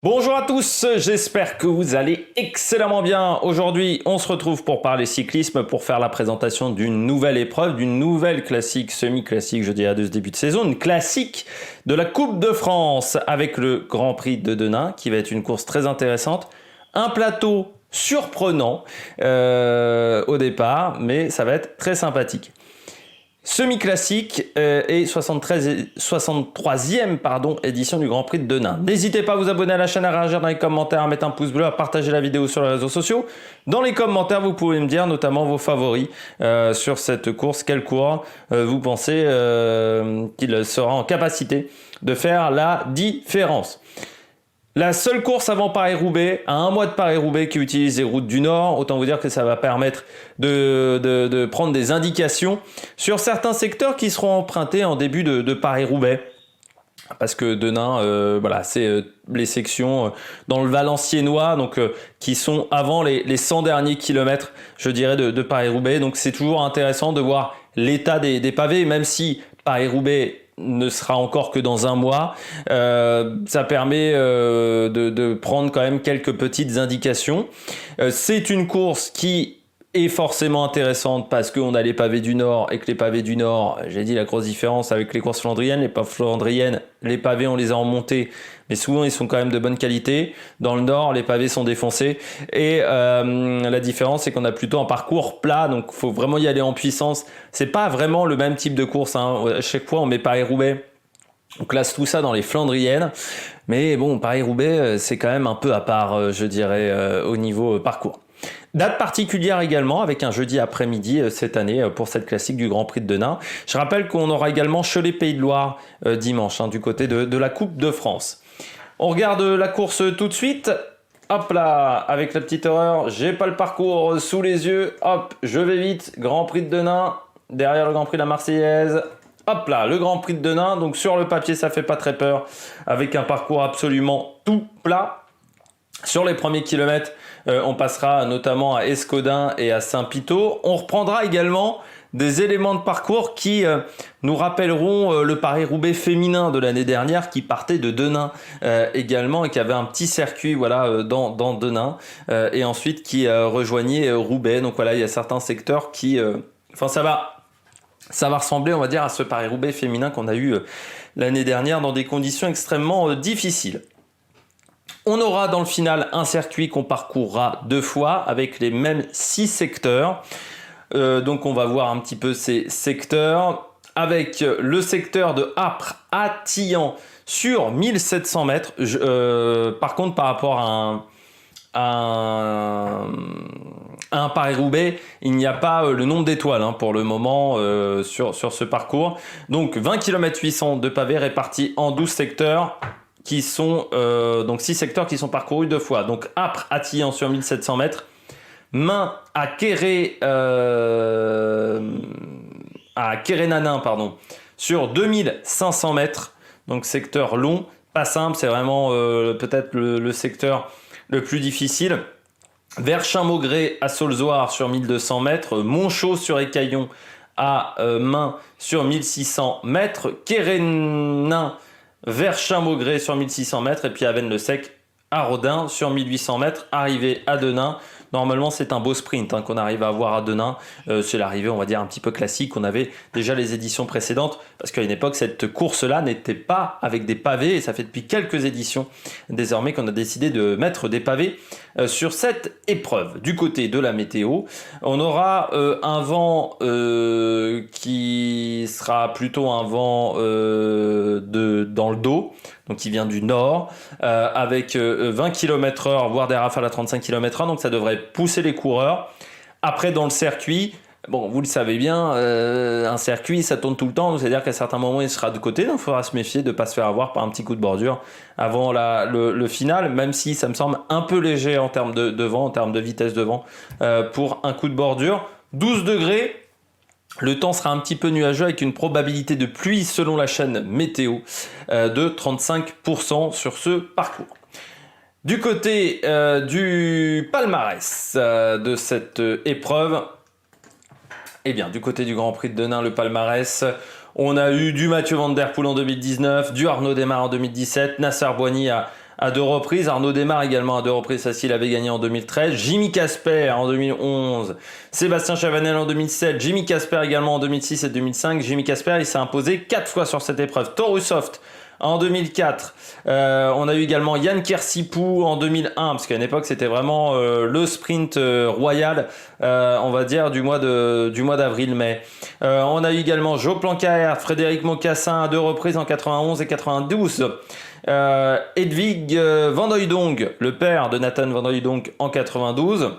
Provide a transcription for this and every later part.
Bonjour à tous, j'espère que vous allez excellemment bien. Aujourd'hui, on se retrouve pour parler cyclisme, pour faire la présentation d'une nouvelle épreuve, d'une nouvelle classique, semi-classique, je dirais, de ce début de saison, une classique de la Coupe de France avec le Grand Prix de Denain, qui va être une course très intéressante. Un plateau surprenant au départ, mais ça va être très sympathique. Semi-classique et 63e édition du Grand Prix de Denain. N'hésitez pas à vous abonner à la chaîne, à réagir dans les commentaires, à mettre un pouce bleu, à partager la vidéo sur les réseaux sociaux. Dans les commentaires, vous pouvez me dire notamment vos favoris sur cette course. Quel coureur vous pensez qu'il sera en capacité de faire la différence? La seule course avant Paris-Roubaix, à un mois de Paris-Roubaix, qui utilise les routes du Nord, autant vous dire que ça va permettre de prendre des indications sur certains secteurs qui seront empruntés en début de Paris-Roubaix. Parce que Denain, voilà, c'est les sections dans le Valenciennois, donc qui sont avant les 100 derniers kilomètres, je dirais, de Paris-Roubaix. Donc c'est toujours intéressant de voir l'état des pavés, même si Paris-Roubaix ne sera encore que dans un mois. Ça permet de prendre quand même quelques petites indications. C'est une course qui est forcément intéressante parce qu'on a les pavés du Nord et que les pavés du Nord, j'ai dit la grosse différence avec les courses flandriennes, les flandriennes, les pavés on les a en montée, mais souvent ils sont quand même de bonne qualité. Dans le Nord, les pavés sont défoncés et la différence c'est qu'on a plutôt un parcours plat, donc il faut vraiment y aller en puissance. C'est pas vraiment le même type de course, hein. À chaque fois on met Paris-Roubaix, on classe tout ça dans les flandriennes, mais bon, Paris-Roubaix c'est quand même un peu à part, je dirais, au niveau parcours. Date particulière également avec un jeudi après-midi cette année pour cette classique du Grand Prix de Denain. Je rappelle qu'on aura également Cholet-Pays de Loire dimanche du côté de la Coupe de France. On regarde la course tout de suite. Hop là, avec la petite erreur, j'ai pas le parcours sous les yeux. Hop, je vais vite. Grand Prix de Denain, derrière le Grand Prix de la Marseillaise. Hop là, le Grand Prix de Denain. Donc sur le papier, ça fait pas très peur avec un parcours absolument tout plat. Sur les premiers kilomètres, on passera notamment à Escodin et à Saint-Piteau. On reprendra également des éléments de parcours qui nous rappelleront le Paris-Roubaix féminin de l'année dernière qui partait de Denain également et qui avait un petit circuit voilà, dans Denain et ensuite qui rejoignait Roubaix. Donc voilà, il y a certains secteurs qui... ça va ressembler, on va dire, à ce Paris-Roubaix féminin qu'on a eu l'année dernière dans des conditions extrêmement difficiles. On aura dans le final un circuit qu'on parcourra 2 fois avec les mêmes 6 secteurs. Donc on va voir un petit peu ces secteurs avec le secteur de Âpres à Tillan sur 1700 mètres. Par contre, par rapport à un Paris-Roubaix, il n'y a pas le nombre d'étoiles pour le moment sur ce parcours. Donc 20 km 800 de pavés répartis en 12 secteurs. Qui sont donc 6 secteurs qui sont parcourus 2 fois. Donc Âpres à Tillan sur 1700 mètres, Main à Kérénanin sur 2500 mètres. Donc secteur long, pas simple, c'est vraiment peut-être le secteur le plus difficile. Verchin-Maugré à Saulzoire sur 1200 mètres, Montchaux sur Écaillon à Main sur 1600 mètres, Kérénin Verchin-Maugré sur 1600 mètres et puis Avesnes-le-Sec à Rodin sur 1800 mètres, arrivé à Denain. Normalement, c'est un beau sprint qu'on arrive à avoir à Denain. C'est l'arrivée, on va dire, un petit peu classique. On avait déjà les éditions précédentes parce qu'à une époque, cette course-là n'était pas avec des pavés et ça fait depuis quelques éditions désormais qu'on a décidé de mettre des pavés sur cette épreuve. Du côté de la météo, on aura un vent qui sera plutôt un vent dans le dos, donc qui vient du nord, avec 20 km/h, voire des rafales à 35 km/h, donc ça devrait pousser les coureurs. Après, dans le circuit, bon, vous le savez bien, un circuit, ça tourne tout le temps, c'est-à-dire qu'à certains moments, il sera de côté, donc il faudra se méfier de ne pas se faire avoir par un petit coup de bordure avant le final, même si ça me semble un peu léger en termes de vent, en termes de vitesse de vent, pour un coup de bordure. 12 degrés. Le temps sera un petit peu nuageux avec une probabilité de pluie selon la chaîne météo de 35% sur ce parcours. Du côté du palmarès de cette épreuve, eh bien, du côté du Grand Prix de Denain, le palmarès, on a eu du Mathieu Van Der Poel en 2019, du Arnaud Démare en 2017, Nasser Boigny à 2 reprises. Arnaud Desmar également à 2 reprises. Ça, s'il avait gagné en 2013. Jimmy Casper en 2011. Sébastien Chavanel en 2007. Jimmy Casper également en 2006 et 2005. Jimmy Casper, il s'est imposé 4 fois sur cette épreuve. Torusoft en 2004. On a eu également Yann Kersipou en 2001, parce qu'à une époque c'était vraiment le sprint royal, on va dire du mois d'avril-mai. On a eu également Joe Plancaert, Frédéric Mocassin à 2 reprises en 91 et 92. Hedwig van Hooijdonk, le père de Nathan van Hooijdonk en 92.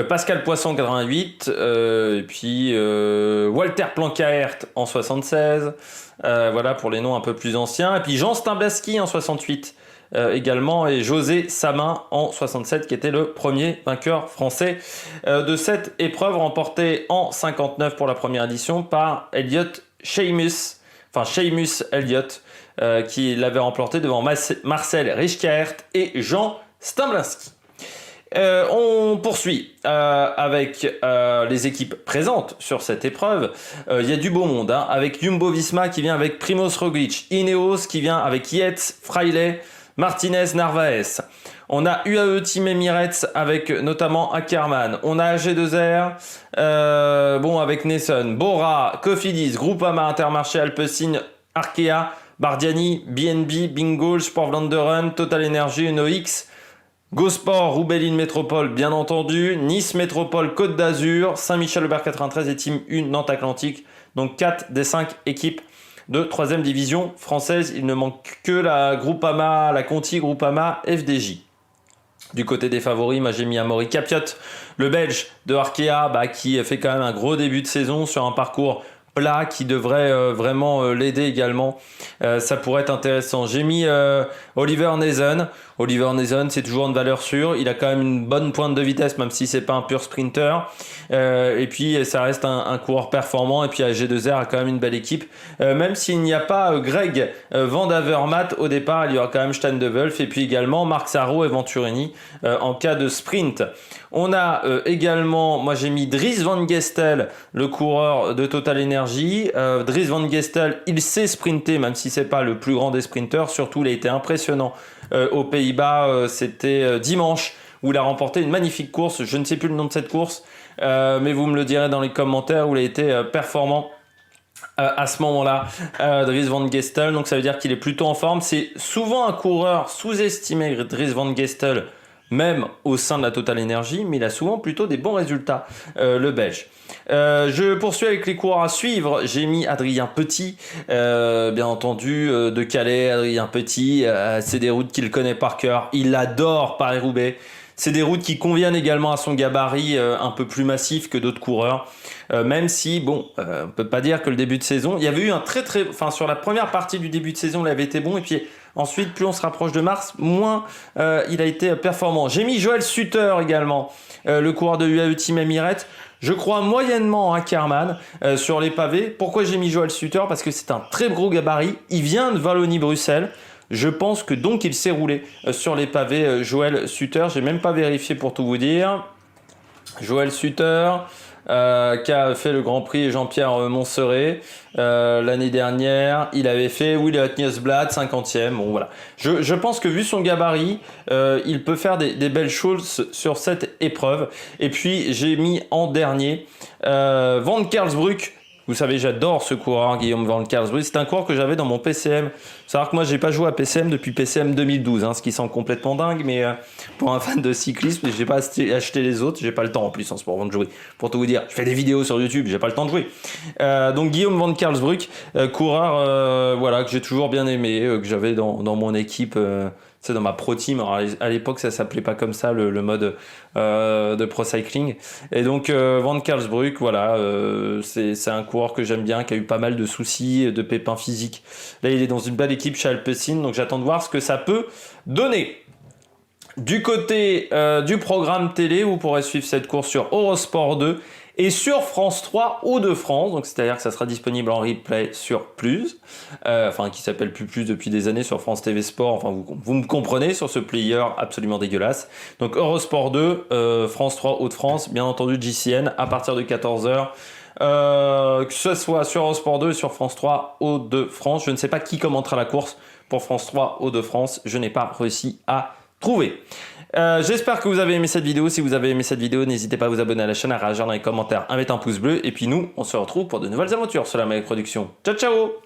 Pascal Poisson en 88, et puis Walter Plancaert en 76, voilà pour les noms un peu plus anciens, et puis Jean Stimblaski en 68 également, et José Samin en 67 qui était le premier vainqueur français de cette épreuve, remportée en 59 pour la première édition par Seamus Elliott, qui l'avait remporté devant Marcel Richkaert et Jean Stimblaski. On poursuit avec les équipes présentes sur cette épreuve. Il y a du beau monde, hein, avec Jumbo-Visma qui vient avec Primoz Roglic, Ineos qui vient avec Yates, Fraile, Martinez, Narvaez. On a UAE Team Emirates avec notamment Ackermann. On a AG2R, avec Nesson, Bora, Cofidis, Groupama, Intermarché, Alpecin, Arkea, Bardiani, BNB, Bingo, Sport Vlaanderen, Total Energy, UNOX, Gosport, Roubaix-Lille Métropole, bien entendu, Nice Métropole, Côte d'Azur, Saint-Michel-Aubert 93 et Team 1 Nantes Atlantique. Donc 4 des 5 équipes de 3e division française. Il ne manque que la Groupama, la Conti Groupama FDJ. Du côté des favoris, moi j'ai mis Amaury Capiot, le Belge de Arkea, qui fait quand même un gros début de saison sur un parcours plat qui devrait vraiment l'aider également. Ça pourrait être intéressant. J'ai mis Oliver Nezen. Oliver Nezen, c'est toujours une valeur sûre. Il a quand même une bonne pointe de vitesse, même si c'est pas un pur sprinter. Et puis, ça reste un coureur performant. Et puis, AG2R a quand même une belle équipe. Même s'il n'y a pas Greg Van Avermaet au départ, il y aura quand même Stan de Wolf. Et puis également Marc Sarro et Venturini en cas de sprint. On a également, moi j'ai mis Dries Van Gestel, le coureur de Total Energy. Dries Van Gestel, il sait sprinter, même si c'est pas le plus grand des sprinters. Surtout, il a été impressionnant aux Pays-Bas. C'était dimanche où il a remporté une magnifique course. Je ne sais plus le nom de cette course, mais vous me le direz dans les commentaires, où il a été performant à ce moment-là, Dries Van Gestel. Donc ça veut dire qu'il est plutôt en forme. C'est souvent un coureur sous-estimé, Dries Van Gestel, même au sein de la Total Energy, mais il a souvent plutôt des bons résultats, le Belge. Je poursuis avec les coureurs à suivre. J'ai mis Adrien Petit, bien entendu, de Calais. Adrien Petit, c'est des routes qu'il connaît par cœur. Il adore Paris-Roubaix. C'est des routes qui conviennent également à son gabarit un peu plus massif que d'autres coureurs. Même si, on peut pas dire que le début de saison, il y avait eu sur la première partie du début de saison, il avait été bon, et puis ensuite, plus on se rapproche de mars, moins il a été performant. J'ai mis Joël Sutter également, le coureur de UAE Team Emirates. Je crois moyennement en Ackermann sur les pavés. Pourquoi j'ai mis Joël Sutter? Parce que c'est un très gros gabarit. Il vient de Wallonie-Bruxelles. Je pense que donc il s'est roulé sur les pavés, Joël Sutter. J'ai même pas vérifié pour tout vous dire. Joël Sutter, qui a fait le Grand Prix Jean-Pierre Montserrat l'année dernière. Il avait fait Wiliot Nieuwsblad 50e. Bon voilà. Je pense que vu son gabarit, il peut faire des belles choses sur cette épreuve. Et puis j'ai mis en dernier Van Karlsbruck. Vous savez, j'adore ce coureur, Guillaume Van Karlsbruck. C'est un coureur que j'avais dans mon PCM. Faut savoir que moi, j'ai pas joué à PCM depuis PCM 2012, ce qui semble complètement dingue, mais pour un fan de cyclisme, j'ai pas acheté les autres. J'ai pas le temps en plus en ce moment de jouer. Pour tout vous dire, je fais des vidéos sur YouTube, j'ai pas le temps de jouer. Donc Guillaume Van Karlsbruck, coureur, que j'ai toujours bien aimé, que j'avais dans mon équipe. C'est dans ma pro team. Alors, à l'époque, ça s'appelait pas comme ça, le mode de pro cycling. Et donc, Van Karlsbruck, voilà, c'est un coureur que j'aime bien, qui a eu pas mal de soucis, de pépins physiques. Là, il est dans une belle équipe chez Alpecin, donc j'attends de voir ce que ça peut donner. Du côté du programme télé, vous pourrez suivre cette course sur Eurosport 2 et sur France 3 Hauts-de-France, donc c'est-à-dire que ça sera disponible en replay sur Plus, qui s'appelle Plus depuis des années sur France TV Sport, vous me comprenez sur ce player absolument dégueulasse. Donc Eurosport 2, France 3 Hauts-de-France, bien entendu JCN à partir de 14h. Que ce soit sur Eurosport 2 et sur France 3 Hauts-de-France, je ne sais pas qui commentera la course. pour France 3 Hauts-de-France. Je n'ai pas réussi à trouver. J'espère que vous avez aimé cette vidéo. Si vous avez aimé cette vidéo, n'hésitez pas à vous abonner à la chaîne, à réagir dans les commentaires, à mettre un pouce bleu. Et puis nous, on se retrouve pour de nouvelles aventures sur la Mac Production. Ciao, ciao!